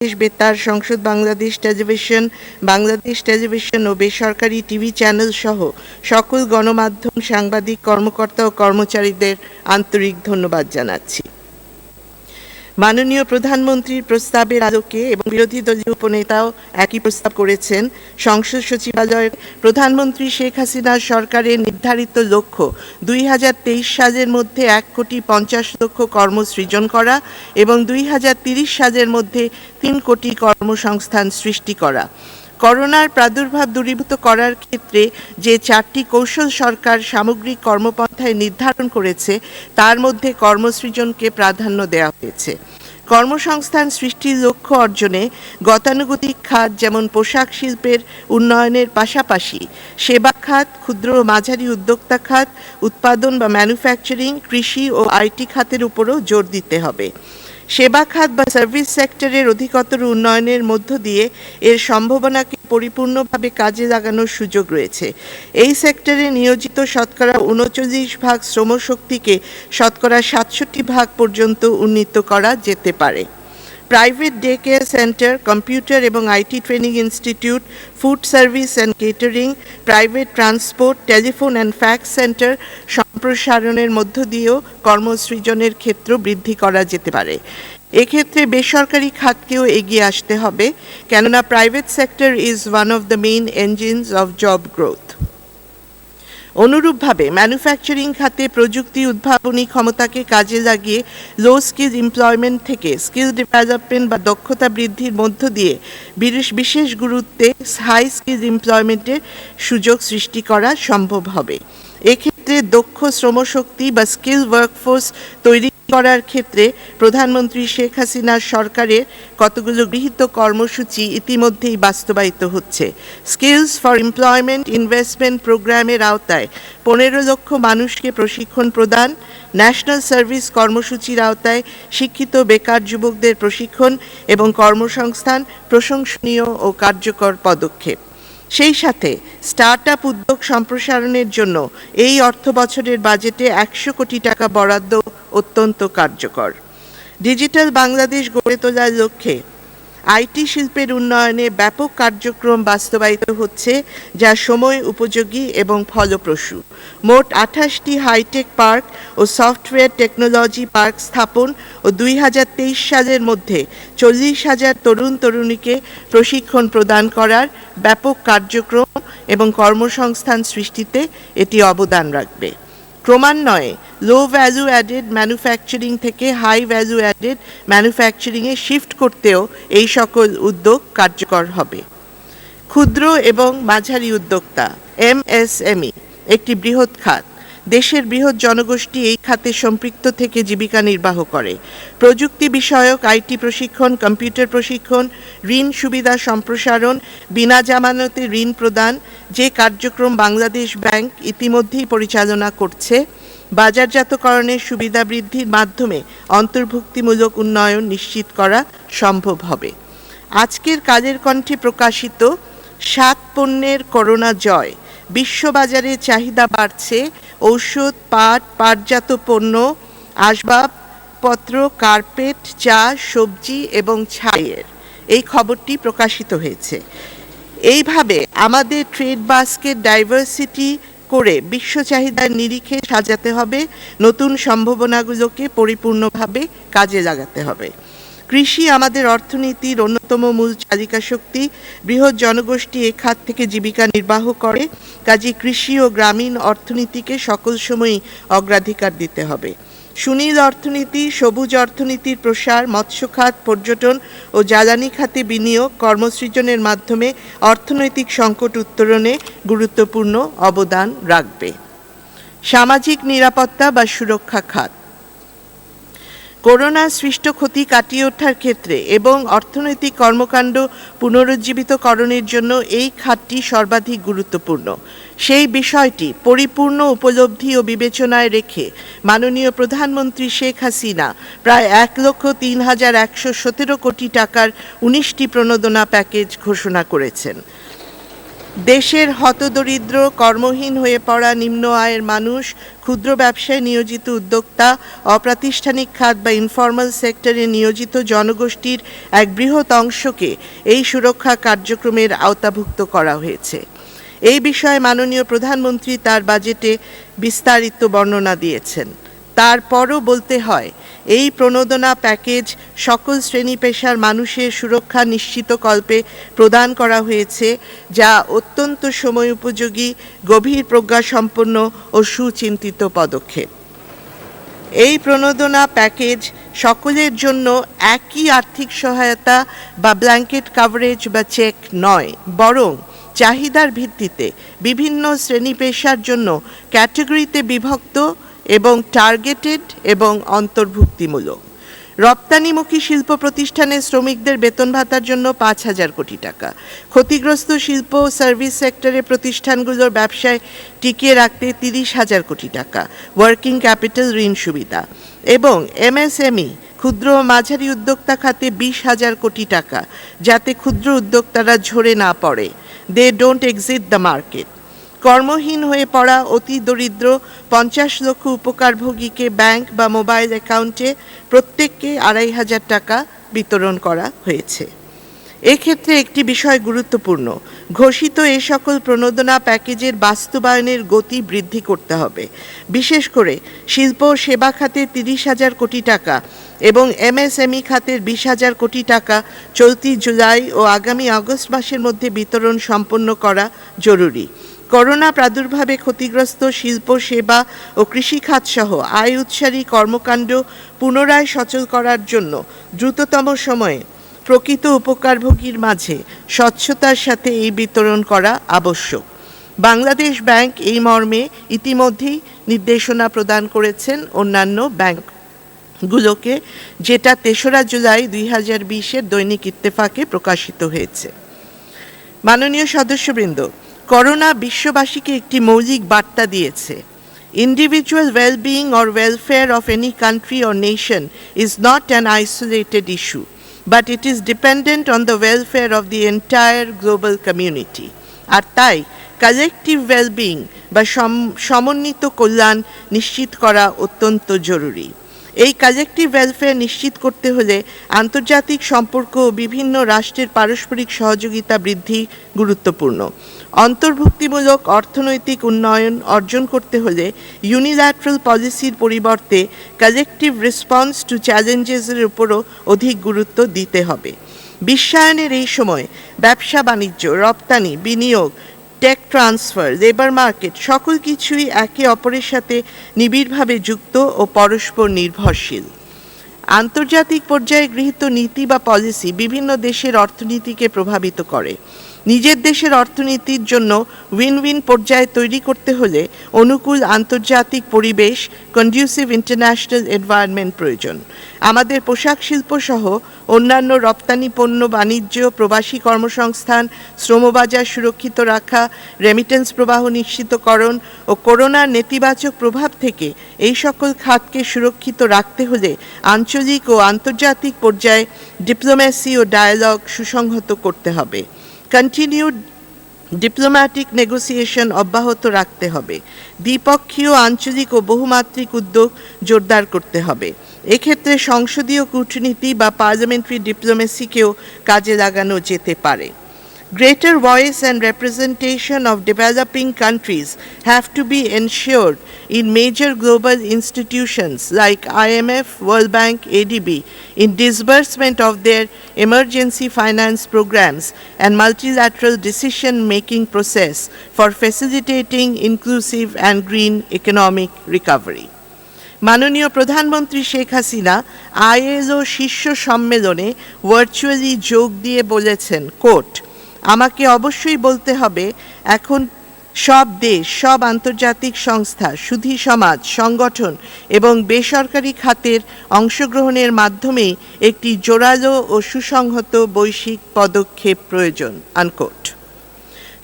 বাংলাদেশ বেতার, সংসদ বাংলাদেশ টেলিভিশন ও বেসরকারি টিভি চ্যানেল সহ সকল গণমাধ্যম, সাংবাদিক, কর্মকর্তা ও কর্মচারীদের আন্তরিক ধন্যবাদ জানাচ্ছি। মাননীয় প্রধানমন্ত্রীর প্রস্তাবের আলোকে এবং বিরোধী দলীয় উপনেতাও একই প্রস্তাব করেছেন, সংসদ সচিবালয়ে প্রধানমন্ত্রী শেখ হাসিনার সরকারের নির্ধারিত লক্ষ্য 2023 সালের মধ্যে 1,50,00,000 কর্মসৃজন করা এবং 2030 সালের মধ্যে 3 কোটি কর্মসংস্থান সৃষ্টি করা। করোনার প্রাদুর্ভাব দূরীভূত করার ক্ষেত্রে যে 4টি কৌশল সরকার সামগ্রিক কর্মপন্থায় নির্ধারণ করেছে, তার মধ্যে কর্মসৃজনকে প্রাধান্য দেওয়া হয়েছে। কর্মসংস্থান সৃষ্টির লক্ষ্য অর্জনে গতানুগতিক খাত যেমন পোশাক শিল্পের উন্নয়নের পাশাপাশি সেবা খাত, ক্ষুদ্র ও মাঝারি উদ্যোক্তা খাত, উৎপাদন বা ম্যানুফ্যাকচারিং, কৃষি ও আইটি খাতের উপরও জোর দিতে হবে। সেবা খাত বা সার্ভিস সেক্টরের অধিকতর উন্নয়নের মধ্য দিয়ে এর সম্ভাবনাকে পরিপূর্ণভাবে কাজে লাগানোর সুযোগ রয়েছে। এই সেক্টরে নিয়োজিত শতকরা 39% শ্রমশক্তিকে শতকরা 67% পর্যন্ত উন্নীত করা যেতে পারে। Private day care centre, computer এবং IT training institute, food service and catering, private transport, telephone and fax centre সম্প্রসারণের মধ্য দিয়েও কর্মসৃজনের ক্ষেত্র বৃদ্ধি করা যেতে পারে। এক্ষেত্রে বেসরকারি খাতকেও এগিয়ে আসতে হবে, কেননা private sector is one of the main engines of job growth. অনুরূপভাবে ম্যানুফ্যাকচারিং খাতে প্রযুক্তি উদ্ভাবনী ক্ষমতাকে কাজে লাগিয়ে লো স্কিল এমপ্লয়মেন্ট থেকে স্কিল ডেভেলপমেন্ট বা দক্ষতা বৃদ্ধির মধ্য দিয়ে বিশেষ গুরুত্বে হাই স্কিল এমপ্লয়মেন্টের সুযোগ সৃষ্টি করা সম্ভব হবে। এক্ষেত্রে দক্ষ শ্রমশক্তি বা স্কিল ওয়ার্কফোর্স তৈরি করার ক্ষেত্রে প্রধানমন্ত্রী শেখ হাসিনার সরকারের কতগুলো গৃহীত কর্মসূচি ইতিমধ্যেই বাস্তবায়িত হচ্ছে। স্কিলস ফর এমপ্লয়মেন্ট ইনভেস্টমেন্ট প্রোগ্রামের আওতায় 15 লক্ষ মানুষকে প্রশিক্ষণ প্রদান, ন্যাশনাল সার্ভিস কর্মসূচির আওতায় শিক্ষিত বেকার যুবকদের প্রশিক্ষণ এবং কর্মসংস্থান প্রশংসনীয় ও কার্যকর পদক্ষেপ। সেই সাথে স্টার্টআপ উদ্যোগ সম্প্রসারণের জন্য এই অর্থবছরের বাজেটে 100 কোটি টাকা বরাদ্দ অত্যন্ত কার্যকর। ডিজিটাল বাংলাদেশ গড়ে তোলার লক্ষ্যে আইটি শিল্পের উন্নয়নে ব্যাপক কার্যক্রম বাস্তবায়িত হচ্ছে, যা সময় উপযোগী এবং ফলপ্রসূ। মোট 28টি হাইটেক পার্ক ও সফটওয়্যার টেকনোলজি পার্ক স্থাপন ও 2023 সালের মধ্যে 40,000 তরুণ তরুণীকে প্রশিক্ষণ প্রদান করার ব্যাপক কার্যক্রম এবং কর্মসংস্থান সৃষ্টিতে এটি অবদান রাখবে। ক্রমান্বয়ে লো ভ্যালু অ্যাডেড ম্যানুফ্যাকচারিং থেকে হাই ভ্যালু অ্যাডেড ম্যানুফ্যাকচারিংয়ে শিফট করতেও এই সকল উদ্যোগ কার্যকর হবে। ক্ষুদ্র এবং মাঝারি উদ্যোক্তা MSME একটি বৃহৎ খাত। দেশের বৃহৎ জনগোষ্ঠী এই খাতে সম্পৃক্ত থেকে জীবিকা নির্বাহ করে। প্রযুক্তি বিষয়ক আইটি প্রশিক্ষণ, কম্পিউটার প্রশিক্ষণ, ঋণ সুবিধা সম্প্রসারণ, বিনা জামানতে ঋণ প্রদান, যে কার্যক্রম বাংলাদেশ ব্যাংক ইতিমধ্যেই পরিচালনা করছে, বাজারজাতকরণের সুবিধা বৃদ্ধির মাধ্যমে অন্তর্ভুক্তিমূলক উন্নয়ন নিশ্চিত করা সম্ভব হবে। আজকের কালের কণ্ঠে প্রকাশিত 7 পণ্যের করোনা জয়। বিশ্ববাজারে চাহিদা বাড়ছে ঔষধ, পাটজাত পণ্য, আসবাবপত্র, কার্পেট, চা, সবজি এবং ছাইয়ের। এই খবরটি প্রকাশিত হয়েছে। এইভাবে আমাদের ট্রেড বাস্কেট ডাইভার্সিটি করে বিশ্ব চাহিদার নিরিখে সাজাতে হবে, নতুন সম্ভাবনাগুলোকে পরিপূর্ণভাবে কাজে লাগাতে হবে। কৃষি আমাদের অর্থনীতির অন্যতম মূল চালিকা শক্তি। বৃহৎ জনগোষ্ঠী এ খাত থেকে জীবিকা নির্বাহ করে, কাজে কৃষি ও গ্রামীণ অর্থনীতিকে সকল সময়ই অগ্রাধিকার দিতে হবে। সুনীল অর্থনীতি, সবুজ অর্থনীতির প্রসার, মৎস্য খাত, পর্যটন ও জ্বালানি খাতে বিনিয়োগ, কর্মসৃজনের মাধ্যমে অর্থনৈতিক সংকট উত্তরণে গুরুত্বপূর্ণ অবদান রাখবে। সামাজিক নিরাপত্তা বা সুরক্ষা খাত করোনা সৃষ্ট ক্ষতি কাটিয়ে ওঠার ক্ষেত্রে এবং অর্থনৈতিক কর্মকাণ্ড পুনরুজ্জীবিতকরণের জন্য এই খাতটি সর্বাধিক গুরুত্বপূর্ণ। সেই বিষয়টি পরিপূর্ণ উপলব্ধি ও বিবেচনায় রেখে মাননীয় প্রধানমন্ত্রী শেখ হাসিনা প্রায় 1,03,117 কোটি টাকার 19টি প্রণোদনা প্যাকেজ ঘোষণা করেছেন। দেশের হতদরিদ্র, কর্মহীন হয়ে পড়া নিম্ন আয়ের মানুষ, ক্ষুদ্র ব্যবসায় নিয়োজিত উদ্যোক্তা, অপ্রাতিষ্ঠানিক খাত বা ইনফর্মাল সেক্টরে নিয়োজিত জনগোষ্ঠীর এক বৃহৎ অংশকে এই সুরক্ষা কার্যক্রমের আওতাভুক্ত করা হয়েছে। এই বিষয়ে মাননীয় প্রধানমন্ত্রী তার বাজেটে বিস্তারিত বর্ণনা দিয়েছেন। তারপরও বলতে হয়, এই প্রণোদনা প্যাকেজ সকল শ্রেণী পেশার মানুষের সুরক্ষা নিশ্চিতকল্পে প্রদান করা হয়েছে, যা অত্যন্ত সময় উপযোগী, গভীর প্রজ্ঞাসম্পন্ন ও সুচিন্তিত পদক্ষেপ। এই প্রণোদনা প্যাকেজ সকলের জন্য একই আর্থিক সহায়তা বা ব্ল্যাঙ্কেট কভারেজ বা চেক নয়, বরং চাহিদার ভিত্তিতে বিভিন্ন শ্রেণী পেশার জন্য ক্যাটাগরিতে বিভক্ত এবং টার্গেটেড এবং অন্তর্ভুক্তিমূলক। রপ্তানিমুখী শিল্প প্রতিষ্ঠানের শ্রমিকদের বেতন ভাতার জন্য 5,000 কোটি টাকা, ক্ষতিগ্রস্ত শিল্প ও সার্ভিস সেক্টরে প্রতিষ্ঠানগুলোর ব্যবসায় টিকিয়ে রাখতে 30,000 কোটি টাকা ওয়ার্কিং ক্যাপিটাল ঋণ সুবিধা, এবং এমএসএমই ক্ষুদ্র ও মাঝারি উদ্যোক্তা খাতে 20,000 কোটি টাকা, যাতে ক্ষুদ্র উদ্যোক্তারা ঝরে না পড়ে, they don't exit the market. কর্মহীন হয়ে পড়া অতি দরিদ্র 50 লক্ষ উপকারভোগীকে ব্যাংক বা মোবাইল অ্যাকাউন্টে প্রত্যেককে 2,500 টাকা বিতরণ করা হয়েছে। এক্ষেত্রে একটি বিষয় গুরুত্বপূর্ণ, ঘোষিত এ সকল প্রণোদনা প্যাকেজের বাস্তবায়নের গতি বৃদ্ধি করতে হবে। বিশেষ করে শিল্প ও সেবা খাতে 30,000 কোটি টাকা এবং এমএসএমই খাতের 20,000 কোটি টাকা চলতি জুলাই ও আগামী আগস্ট মাসের মধ্যে বিতরণ সম্পন্ন করা জরুরি। করোনা প্রাদুর্ভাবে ক্ষতিগ্রস্ত শিল্প, সেবা ও কৃষিখাত সহ আয় উৎসারী কর্মকাণ্ড পুনরায় সচল করার জন্য দ্রুততম সময়ে প্রকৃত উপকারভোগীর মাঝে স্বচ্ছতার সাথে এই বিতরণ করা আবশ্যক। বাংলাদেশ ব্যাংক এই মর্মে ইতিমধ্যেই নির্দেশনা প্রদান করেছেন অন্যান্য ব্যাংকগুলোকে, যেটা 3রা জুলাই 2020-এর দৈনিক ইত্তেফাকে প্রকাশিত হয়েছে। মাননীয় সদস্যবৃন্দ, করোনা বিশ্ববাসীকে একটি মৌলিক বার্তা দিয়েছে। Individual well-being or welfare of any country or nation is not an isolated issue, but it is dependent on the welfare of the entire global community. আর তাই কালেকটিভ ওয়েলবিং বা সমন্বিত কল্যাণ নিশ্চিত করা অত্যন্ত জরুরি। এই কালেকটিভ ওয়েলফেয়ার নিশ্চিত করতে হলে আন্তর্জাতিক সম্পর্ক ও বিভিন্ন রাষ্ট্রের পারস্পরিক সহযোগিতা বৃদ্ধি গুরুত্বপূর্ণ। অন্তর্ভুক্তিমূলক অর্থনৈতিক উন্নয়ন অর্জন করতে হলে ইউনিল্যাটারাল পলিসির পরিবর্তে কালেকটিভ রেসপন্স টু চ্যালেঞ্জেসের উপরও অধিক গুরুত্ব দিতে হবে। বিশ্বায়নের এই সময় ব্যবসা বাণিজ্য, রপ্তানি, বিনিয়োগ, টেক ট্রান্সফার, লেবার মার্কেট সকল কিছুই একে অপরের সাথে নিবিড়ভাবে যুক্ত ও পরস্পর নির্ভরশীল। আন্তর্জাতিক পর্যায়ে গৃহীত নীতি বা পলিসি বিভিন্ন দেশের অর্থনীতিকে প্রভাবিত করে। নিজের দেশের অর্থনীতির জন্য উইন উইন পর্যায়ে তৈরি করতে হলে অনুকূল আন্তর্জাতিক পরিবেশ, কন্ডিউসিভ ইন্টারন্যাশনাল এনভায়রনমেন্ট প্রয়োজন। আমাদের পোশাক শিল্প সহ অন্যান্য রপ্তানি পণ্য বাণিজ্য, প্রবাসী কর্মসংস্থান, শ্রমবাজার সুরক্ষিত রাখা, রেমিটেন্স প্রবাহ নিশ্চিতকরণ ও করোনার নেতিবাচক প্রভাব থেকে এই সকল খাতকে সুরক্ষিত রাখতে হলে আঞ্চলিক ও আন্তর্জাতিক পর্যায়ে ডিপ্লোম্যাসি ও ডায়ালগ সুসংহত করতে হবে। কন্টিনিউড ডিপ্লোম্যাটিক নেগোসিয়েশন অব্যাহত রাখতে হবে। দ্বিপক্ষীয়, আঞ্চলিক ও বহুমাত্রিক উদ্যোগ জোরদার করতে হবে। এক্ষেত্রে সংসদীয় কূটনীতি বা পার্লামেন্টারি ডিপ্লোমেসিকেও কাজে লাগানো যেতে পারে। Greater voice and representation of developing countries have to be ensured in major global institutions like IMF, World Bank, ADB in disbursement of their emergency finance programs and multilateral decision-making process for facilitating inclusive and green economic recovery. মাননীয় প্রধানমন্ত্রী Sheikh Hasina ILO শীর্ষ সম্মেলনে virtually যোগ দিয়ে বলেছেন, coat, আমাকে অবশ্যই বলতে হবে, এখন সব দেশ, সব আন্তর্জাতিক সংস্থা, সুধী সমাজ, সংগঠন এবং বেসরকারি খাতের অংশগ্রহণের মাধ্যমেই একটি জোরালো ও সুসংহত বৈশ্বিক পদক্ষেপ প্রয়োজন, আনকোট।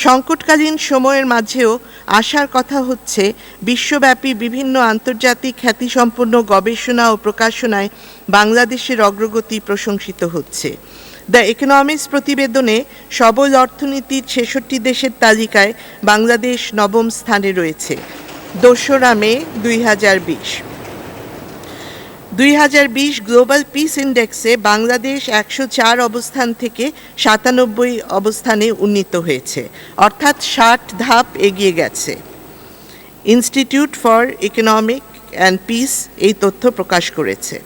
সংকটকালীন সময়ের মাঝেও আশার কথা হচ্ছে, বিশ্বব্যাপী বিভিন্ন আন্তর্জাতিক খ্যাতিসম্পন্ন গবেষণা ও প্রকাশনায় বাংলাদেশের অগ্রগতি প্রশংসিত হচ্ছে। দ্য ইকোনমিক্স প্রতিবেদনে সবল অর্থনীতির ৬৬ দেশের তালিকায় বাংলাদেশ নবম স্থানে রয়েছে। ২রা মে ২০২০। ২০২০ গ্লোবাল পিস ইন্ডেক্সে বাংলাদেশ ১০৪ অবস্থান থেকে ৯৭ অবস্থানে উন্নীত হয়েছে, অর্থাৎ ৬০ ধাপ এগিয়ে গেছে। Institute for economic and piece এই তথ্য প্রকাশ করেছে।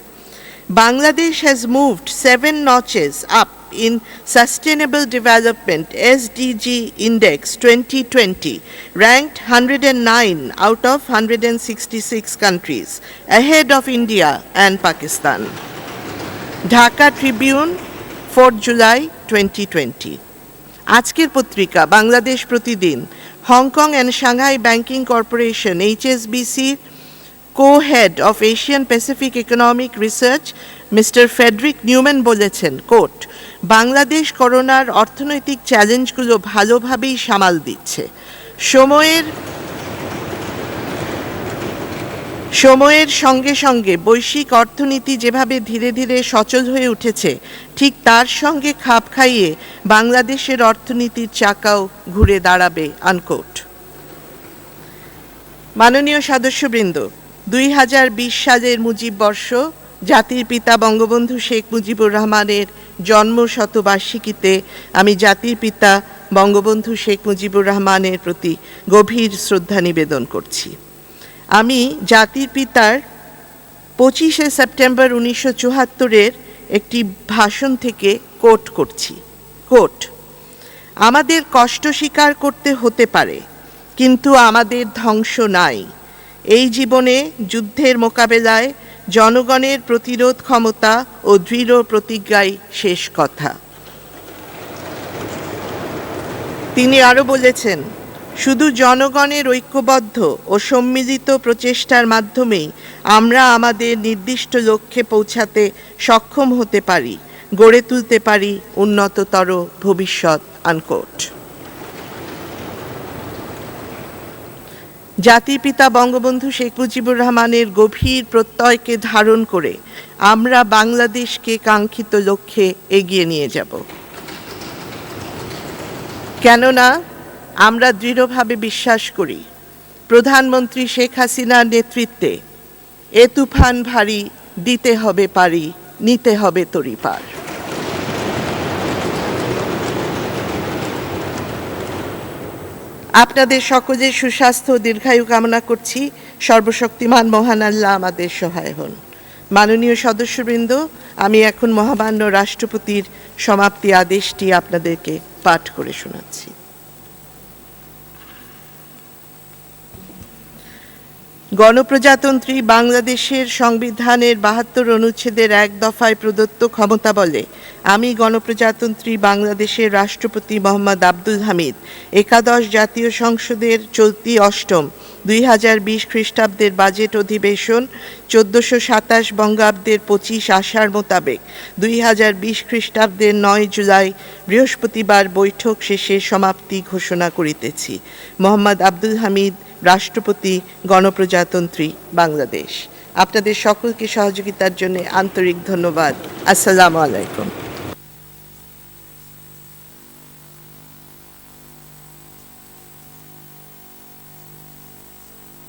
Bangladesh has moved 7 notches up in Sustainable Development SDG Index 2020, ranked 109 out of 166 countries, ahead of India and Pakistan. Dhaka Tribune, 4 July 2020. আজকের পত্রিকা Bangladesh Pratidin, Hong Kong and Shanghai banking corporation HSBC co-head of Asian Pacific Economic Research mister Frederick Neumann বলেছেন, quote, Bangladesh করোনার অর্থনৈতিক চ্যালেঞ্জগুলো ভালোভাবেই সামাল দিচ্ছে। সময়ের সঙ্গে সঙ্গে বৈশ্বিক অর্থনীতি যেভাবে ধীরে ধীরে সচল হয়ে উঠেছে, ঠিক তার সঙ্গে খাপ খাইয়ে বাংলাদেশের অর্থনীতির চাকাও ঘুরে দাঁড়াবে, আনকোট। মাননীয় সদস্যবৃন্দ, ২০২০ সালের মুজিব বর্ষ, জাতির পিতা বঙ্গবন্ধু শেখ মুজিবুর রহমানের জন্মশতবার্ষিকীতে আমি জাতির পিতা বঙ্গবন্ধু শেখ মুজিবুর রহমানের প্রতি গভীর শ্রদ্ধা নিবেদন করছি। আমি জাতির পিতার ২৫শে সেপ্টেম্বর ১৯৭৪-এর একটি ভাষণ থেকে কোট করছি। কোট, আমাদের কষ্ট স্বীকার করতে হতে পারে, কিন্তু আমাদের ধ্বংস নাই। এই জীবনে যুদ্ধের মোকাবেলায় জনগণের প্রতিরোধ ক্ষমতা ও দৃঢ় প্রতিজ্ঞাই শেষ কথা। তিনি আরও বলেছেন, শুধু জনগণের ঐক্যবদ্ধ ও সম্মিলিত প্রচেষ্টার মাধ্যমেই আমরা আমাদের নির্দিষ্ট লক্ষ্যে পৌঁছাতে সক্ষম হতে পারি, গড়ে তুলতে পারি উন্নততর ভবিষ্যৎ, আনকোট। জাতির পিতা বঙ্গবন্ধু শেখ মুজিবুর রহমানের গভীর প্রত্যয়কে ধারণ করে আমরা বাংলাদেশকে কাঙ্ক্ষিত লক্ষ্যে এগিয়ে নিয়ে যাব। কেননা আমরা দৃঢ়ভাবে বিশ্বাস করি, প্রধানমন্ত্রী শেখ হাসিনার নেতৃত্বে এ তুফান ভারী, দিতে হবে পারি, নিতে হবে তরিপার। আপনাদের সকলের সুস্বাস্থ্য ও দীর্ঘায়ু কামনা করছি। সর্বশক্তিমান মহান আল্লাহ আমাদের সহায় হন। মাননীয় সদস্যবৃন্দ, আমি এখন মহামান্য রাষ্ট্রপতির সমাপ্তি আদেশটি আপনাদেরকে পাঠ করে শোনাচ্ছি। গণপ্রজাতন্ত্রী বাংলাদেশের সংবিধানের ৭২ অনুচ্ছেদের ১ দফায় প্রদত্ত ক্ষমতা বলে আমি গণপ্রজাতন্ত্রী বাংলাদেশের রাষ্ট্রপতি মোহাম্মদ আব্দুল হামিদ একাদশ জাতীয় সংসদের চলতি অষ্টম ২০২০ খ্রিস্টাব্দের বাজেট অধিবেশন ১৪২৭ বঙ্গাব্দের ২৫ আষাঢ় মোতাবেক ২০২০ খ্রিস্টাব্দের ৯ জুলাই বৃহস্পতিবার বৈঠক শেষে সমাপ্তি ঘোষণা করিতেছি। মোহাম্মদ আব্দুল হামিদ, রাষ্ট্রপতি, গণপ্রজাতন্ত্রী বাংলাদেশ। আপনাদের সকলকে সহযোগিতার জন্য আন্তরিক ধন্যবাদ। আসসালামু আলাইকুম।